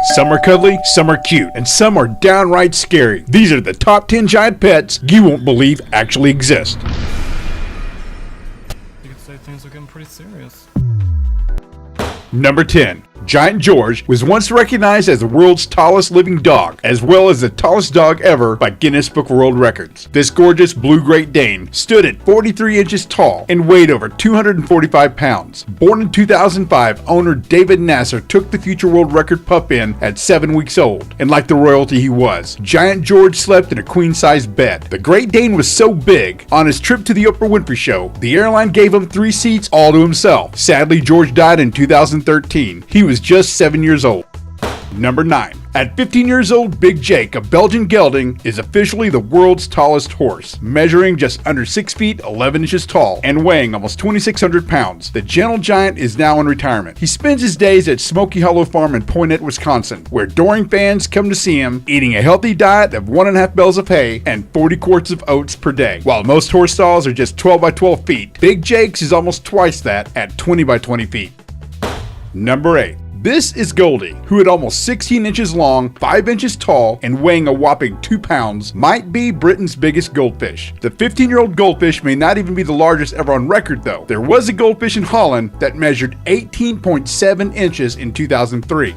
Some are cuddly, some are cute, and some are downright scary. These are the top 10 giant pets you won't believe actually exist. You could say things are getting pretty serious. Number 10. Giant George was once recognized as the world's tallest living dog, as well as the tallest dog ever by Guinness Book of World Records. This gorgeous blue Great Dane stood at 43 inches tall and weighed over 245 pounds. Born in 2005, owner David Nasser took the future world record pup in at 7 weeks old, and like the royalty he was, Giant George slept in a queen-sized bed. The Great Dane was so big, on his trip to the Oprah Winfrey Show, the airline gave him 3 seats all to himself. Sadly, George died in 2013. He was just 7 years old. Number 9. At 15 years old, Big Jake, a Belgian gelding, is officially the world's tallest horse, measuring just under 6 feet 11 inches tall and weighing almost 2,600 pounds. The gentle giant is now in retirement. He spends his days at Smoky Hollow Farm in Poynette, Wisconsin, where adoring fans come to see him, eating a healthy diet of 1.5 bales of hay and 40 quarts of oats per day. While most horse stalls are just 12 by 12 feet, Big Jake's is almost twice that at 20 by 20 feet. Number 8. This is Goldie, who at almost 16 inches long, 5 inches tall, and weighing a whopping 2 pounds, might be Britain's biggest goldfish. The 15-year-old goldfish may not even be the largest ever on record though. There was a goldfish in Holland that measured 18.7 inches in 2003.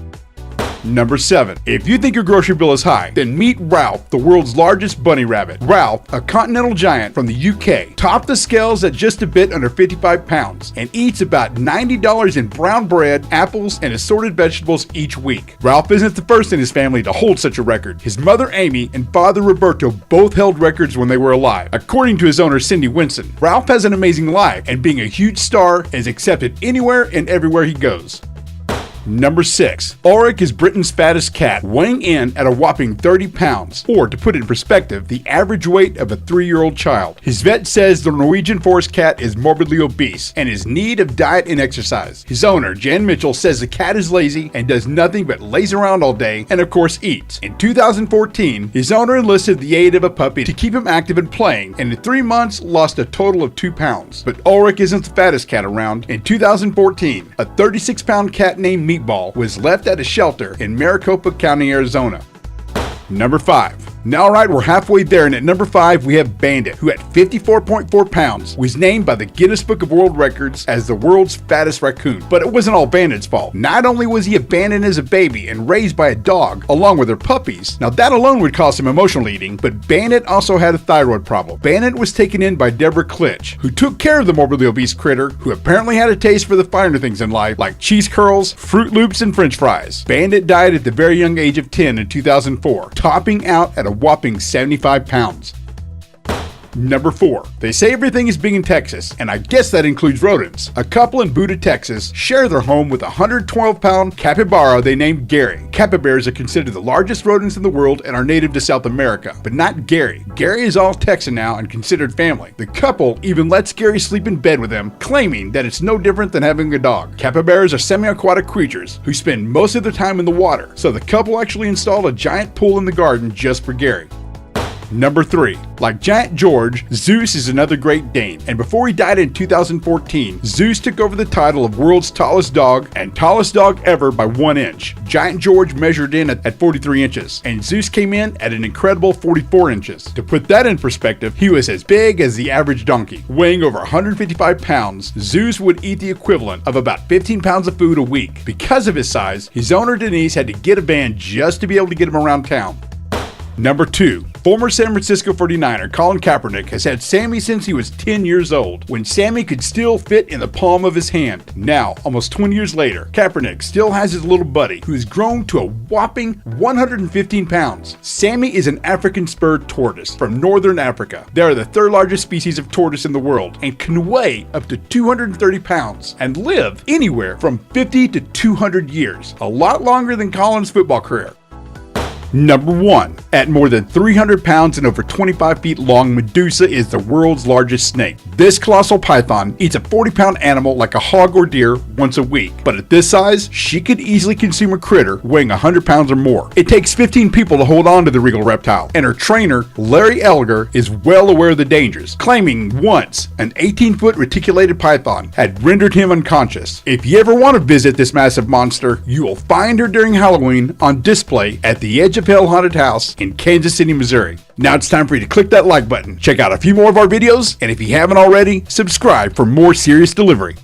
Number 7. If you think your grocery bill is high, then meet Ralph, the world's largest bunny rabbit. Ralph, a continental giant from the UK, topped the scales at just a bit under 55 pounds and eats about $90 in brown bread, apples, and assorted vegetables each week. Ralph isn't the first in his family to hold such a record. His mother Amy and father Roberto both held records when they were alive. According to his owner Cindy Winson, Ralph has an amazing life and being a huge star is accepted anywhere and everywhere he goes. Number 6. Ulrich is Britain's fattest cat, weighing in at a whopping 30 pounds, or to put it in perspective, the average weight of a 3-year-old child. His vet says the Norwegian forest cat is morbidly obese and is in need of diet and exercise. His owner, Jan Mitchell, says the cat is lazy and does nothing but laze around all day and of course eats. In 2014, his owner enlisted the aid of a puppy to keep him active and playing, and in 3 months lost a total of 2 pounds. But Ulrich isn't the fattest cat around. In 2014, a 36-pound cat named Meatball was left at a shelter in Maricopa County, Arizona. Number 5. Now, alright, we're halfway there, and at number 5 we have Bandit, who at 54.4 pounds was named by the Guinness Book of World Records as the world's fattest raccoon. But it wasn't all Bandit's fault. Not only was he abandoned as a baby and raised by a dog along with their puppies, now that alone would cause him emotional eating, but Bandit also had a thyroid problem. Bandit was taken in by Deborah Klitsch, who took care of the morbidly obese critter, who apparently had a taste for the finer things in life, like cheese curls, Fruit Loops, and French fries. Bandit died at the very young age of 10 in 2004, topping out at a whopping 75 pounds. Number 4. They say everything is big in Texas, and I guess that includes rodents. A couple in Buda, Texas, share their home with a 112-pound capybara they named Gary. Capybaras are considered the largest rodents in the world and are native to South America, but not Gary. Gary is all Texan now and considered family. The couple even lets Gary sleep in bed with them, claiming that it's no different than having a dog. Capybaras are semi-aquatic creatures who spend most of their time in the water, so the couple actually installed a giant pool in the garden just for Gary. Number 3. Like Giant George, Zeus is another Great Dane, and before he died in 2014, Zeus took over the title of world's tallest dog and tallest dog ever by 1 inch. Giant George measured in at 43 inches, and Zeus came in at an incredible 44 inches. To put that in perspective, he was as big as the average donkey. Weighing over 155 pounds, Zeus would eat the equivalent of about 15 pounds of food a week. Because of his size, his owner Denise had to get a van just to be able to get him around town. Number 2. Former San Francisco 49er Colin Kaepernick has had Sammy since he was 10 years old, when Sammy could still fit in the palm of his hand. Now, almost 20 years later, Kaepernick still has his little buddy, who has grown to a whopping 115 pounds. Sammy is an African spurred tortoise from northern Africa. They are the 3rd largest species of tortoise in the world and can weigh up to 230 pounds and live anywhere from 50 to 200 years, a lot longer than Colin's football career. Number 1. At more than 300 pounds and over 25 feet long, Medusa is the world's largest snake. This colossal python eats a 40-pound animal like a hog or deer once a week, but at this size, she could easily consume a critter weighing 100 pounds or more. It takes 15 people to hold on to the regal reptile, and her trainer, Larry Elger, is well aware of the dangers, claiming once an 18-foot reticulated python had rendered him unconscious. If you ever want to visit this massive monster, you will find her during Halloween on display at the Edge of Hell Haunted House in Kansas City, Missouri. Now it's time for you to click that like button, check out a few more of our videos, and if you haven't already, subscribe for more serious delivery.